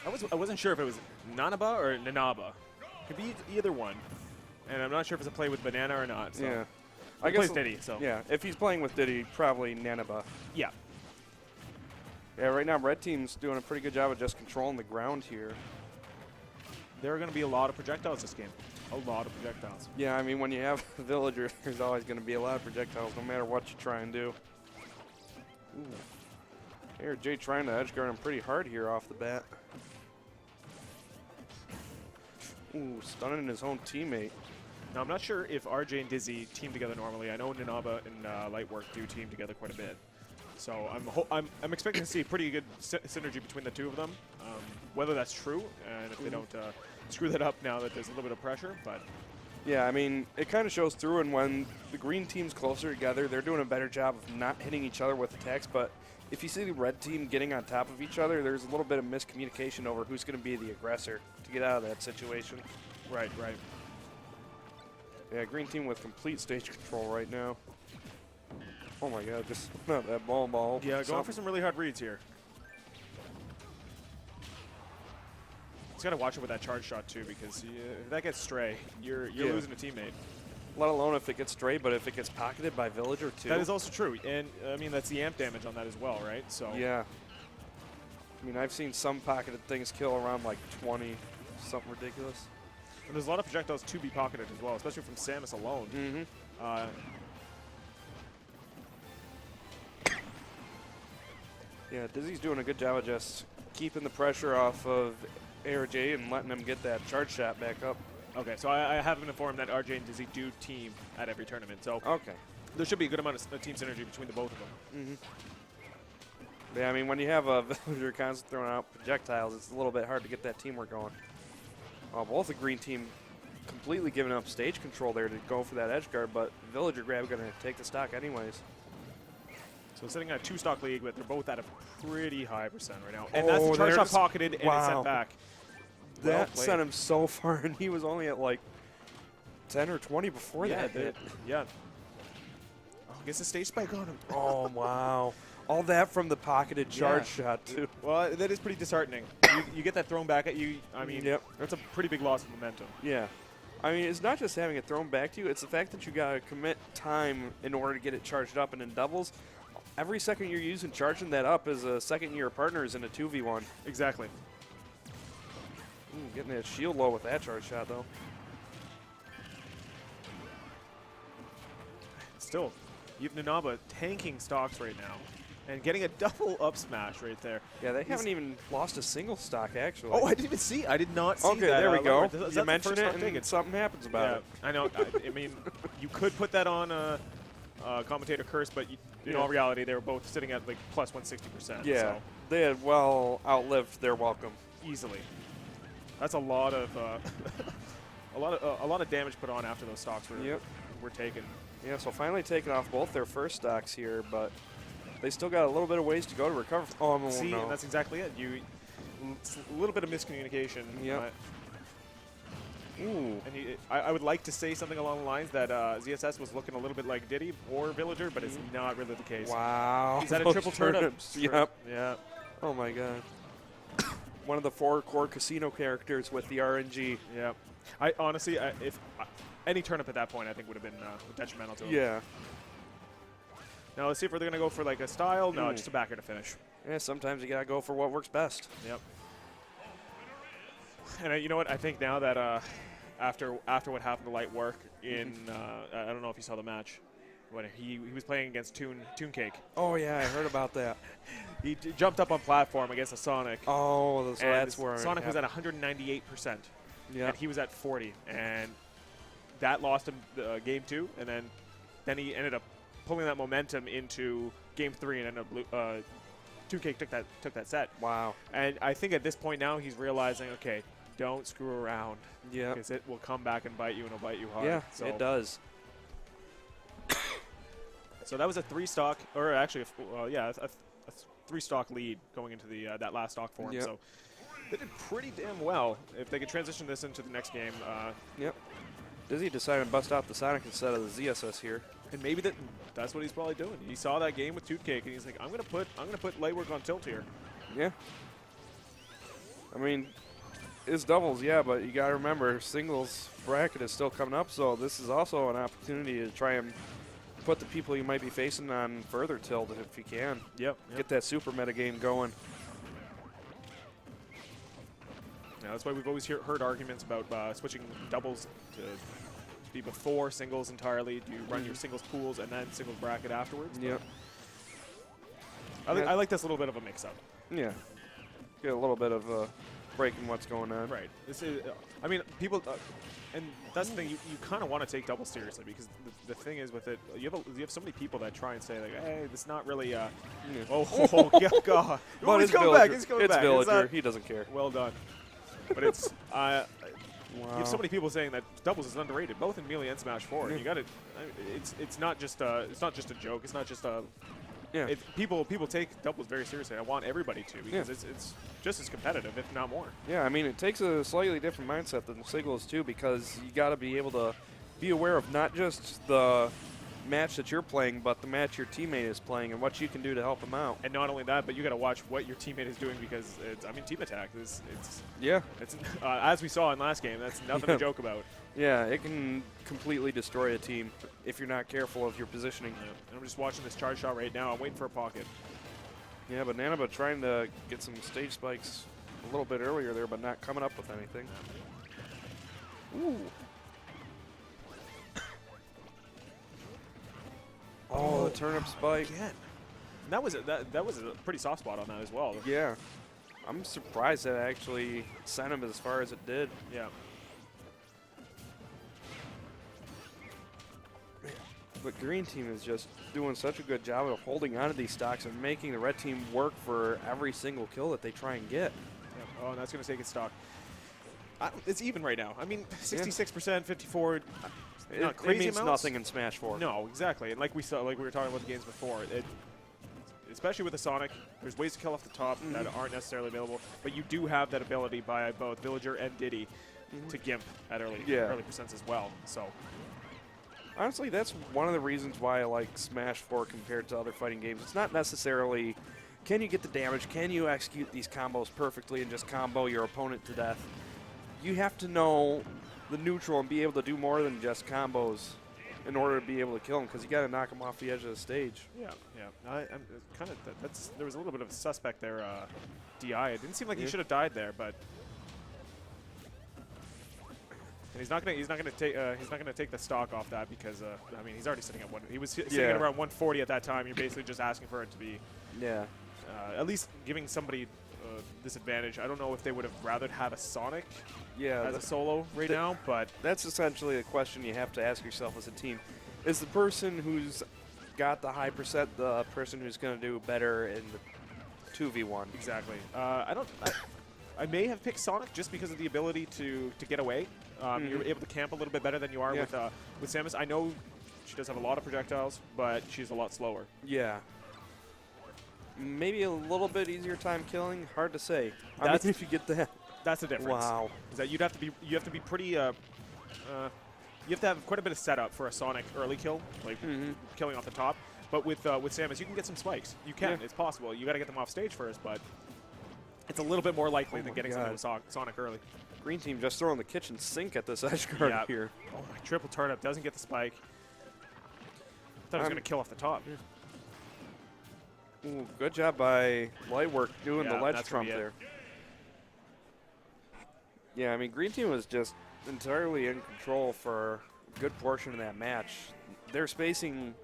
I wasn't sure if it was nanaba or nanaba. Could be either one. And I'm not sure if it's a play with banana or not. So. Yeah. I guess Diddy, so. Yeah, if he's playing with Diddy, probably nanaba. Yeah. Yeah, right now red team's doing a pretty good job of just controlling the ground here. There are going to be a lot of projectiles this game. A lot of projectiles. Yeah, I mean, when you have a villager, there's always going to be a lot of projectiles, no matter what you try and do. ARJay trying to edge guard him pretty hard here off the bat. Ooh, stunning his own teammate. Now, I'm not sure if RJ and DizZy team together normally. I know nanaba and Lightwork do team together quite a bit. So I'm expecting to see pretty good synergy between the two of them. Whether that's true, and if they don't screw that up now that there's a little bit of pressure, but. Yeah, I mean, it kind of shows through, and when the green team's closer together, they're doing a better job of not hitting each other with attacks, but if you see the red team getting on top of each other, there's a little bit of miscommunication over who's going to be the aggressor to get out of that situation. Right, right. Yeah, green team with complete stage control right now. Oh my god, just not that ball. Yeah, going for some really hard reads here. He's got to watch it with that charge shot too, because if that gets stray, you're losing a teammate. Let alone if it gets stray, but if it gets pocketed by villager too. That is also true, and I mean that's the amp damage on that as well, right? So yeah. I mean, I've seen some pocketed things kill around like 20, something ridiculous. And there's a lot of projectiles to be pocketed as well, especially from Samus alone. Mm-hmm. Yeah, DizZy's doing a good job of just keeping the pressure off of ARJay and letting him get that charge shot back up. Okay, so I have been informed that RJ and DizZy do team at every tournament, so okay, there should be a good amount of team synergy between the both of them. Mm-hmm. Yeah, I mean, when you have a villager constantly throwing out projectiles, it's a little bit hard to get that teamwork going. Both the green team completely giving up stage control there to go for that edge guard, but villager grab going to take the stock anyways. So sitting at a 2-stock lead, but they're both at a pretty high percent right now. And that's the charge shot pocketed and it's sent back. That sent him so far, and he was only at like 10 or 20 before that hit. Yeah. Oh, gets a stage spike on him. Oh, wow. All that from the pocketed charge shot, too. Well, that is pretty disheartening. You get that thrown back at you. I mean, that's a pretty big loss of momentum. Yeah. I mean, it's not just having it thrown back to you. It's the fact that you got to commit time in order to get it charged up. And in doubles, every second you're using charging that up is a second your partner is in a 2v1. Exactly. Getting that shield low with that charge shot, though. Still, you've nanaba tanking stocks right now and getting a double up smash right there. Yeah, they haven't even lost a single stock, actually. Oh, I didn't even see. I did not see that. Okay, there we go. You mentioned it, and something happens about it. I know. I mean, you could put that on a commentator curse, but in all reality, they were both sitting at like plus 160%. Yeah, so. They had well outlived their welcome. Easily. That's a lot of a lot of damage put on after those stocks were taken. Yeah, so finally taking off both their first stocks here, but they still got a little bit of ways to go to recover. Oh, no, See, and that's exactly it. It's a little bit of miscommunication. Yep. Ooh. And I would like to say something along the lines that ZSS was looking a little bit like Diddy or Villager, but it's not really the case. Wow. He's at a triple turnip. Yep. Yeah. Oh, my God. One of the 4 core casino characters with the RNG. Yeah. I honestly, if any turnip at that point, I think would have been detrimental to him. Yeah. Now let's see if they're going to go for like a style. No, just a backer to finish. Yeah, sometimes you got to go for what works best. Yep. And you know what? I think now that after what happened to Lightwork in, I don't know if you saw the match, when he was playing against Toon Cake. Oh yeah, I heard about that. He jumped up on platform against a Sonic. Oh, so that's where Sonic was at 198%. Yeah. And he was at 40, and that lost him game 2, and then he ended up pulling that momentum into game 3 and ended up Toon Cake took that set. Wow. And I think at this point now he's realizing, okay, don't screw around. Yeah. Because it will come back and bite you, and it'll bite you hard. Yeah, so it does. So that was a 3-stock, or actually, a 3-stock lead going into the that last stock form. Yep. So they did pretty damn well. If they could transition this into the next game. Yep. DizZy decided to bust out the Sonic instead of the ZSS here. And maybe that's what he's probably doing. He saw that game with Toot Cake, and he's like, I'm gonna put Lightwork on tilt here. Yeah. I mean, it's doubles, yeah, but you got to remember, singles bracket is still coming up, so this is also an opportunity to try and put the people you might be facing on further tilt if you can. Yep. Get that super meta game going. Yeah, that's why we've always heard arguments about switching doubles to be before singles entirely. Do you run your singles pools and then singles bracket afterwards? Yep. I like this little bit of a mix-up. Yeah. Get a little bit of break in what's going on. Right. This is, I mean, people, and that's the thing. You kind of want to take doubles seriously because the thing is with it, you have so many people that try and say like, hey, this is not really. Oh, God. But He's coming back. He's coming it's back. Villager. He doesn't care. Well done. But it's. Wow. You have so many people saying that doubles is underrated, both in Melee and Smash 4. And you got to. It's not just a joke. It's not just a. Yeah. People take doubles very seriously. I want everybody to because it's just as competitive, if not more. Yeah, I mean, it takes a slightly different mindset than singles too, because you got to be able to be aware of not just the match that you're playing, but the match your teammate is playing and what you can do to help them out. And not only that, but you got to watch what your teammate is doing because team attack is as we saw in last game. That's nothing to joke about. Yeah, it can completely destroy a team if you're not careful of your positioning. Yeah. And I'm just watching this charge shot right now. I'm waiting for a pocket. Yeah, but nanaba trying to get some stage spikes a little bit earlier there, but not coming up with anything. Ooh. Oh, the turnip spike. Again. And that was a pretty soft spot on that as well. Yeah. I'm surprised that actually sent him as far as it did. Yeah. But green team is just doing such a good job of holding on to these stocks and making the red team work for every single kill that they try and get. Yep. Oh, and that's going to take its stock. It's even right now. I mean, 66%, 54. Not crazy it means amounts. nothing in Smash 4. No, exactly. And like we were talking about the games before, especially with the Sonic, there's ways to kill off the top that aren't necessarily available. But you do have that ability by both Villager and Diddy to gimp at early percents as well. So. Honestly, that's one of the reasons why I like Smash 4 compared to other fighting games. It's not necessarily, can you get the damage, can you execute these combos perfectly and just combo your opponent to death? You have to know the neutral and be able to do more than just combos in order to be able to kill them, because you got to knock them off the edge of the stage. Yeah, yeah. I'm kind of there was a little bit of a suspect there. DI. It didn't seem like he should have died there, but. And he's not gonna take the stock off that because I mean he's already sitting at one. He was sitting at around 140 at that time. You're basically just asking for it to be, at least giving somebody this advantage. I don't know if they would have rather have a Sonic, as a solo right now, but that's essentially the question you have to ask yourself as a team: is the person who's got the high percent the person who's going to do better in the 2v1? Exactly. I may have picked Sonic just because of the ability to get away. You're able to camp a little bit better than you are with Samus. I know she does have a lot of projectiles, but she's a lot slower. Yeah. Maybe a little bit easier time killing. Hard to say. I mean, if you get that. That's the difference. Wow. Is that you have to be pretty. You have to have quite a bit of setup for a Sonic early kill, like killing off the top. But with Samus, you can get some spikes. You can. It's possible. You got to get them off stage first, but it's a little bit more likely than getting something with Sonic early. Green team just throwing the kitchen sink at this edge guard here. Oh my! Triple turnip doesn't get the spike. I thought he was going to kill off the top. Ooh, good job by Lightwork doing the ledge trump there. Yeah, I mean, green team was just entirely in control for a good portion of that match. Their spacing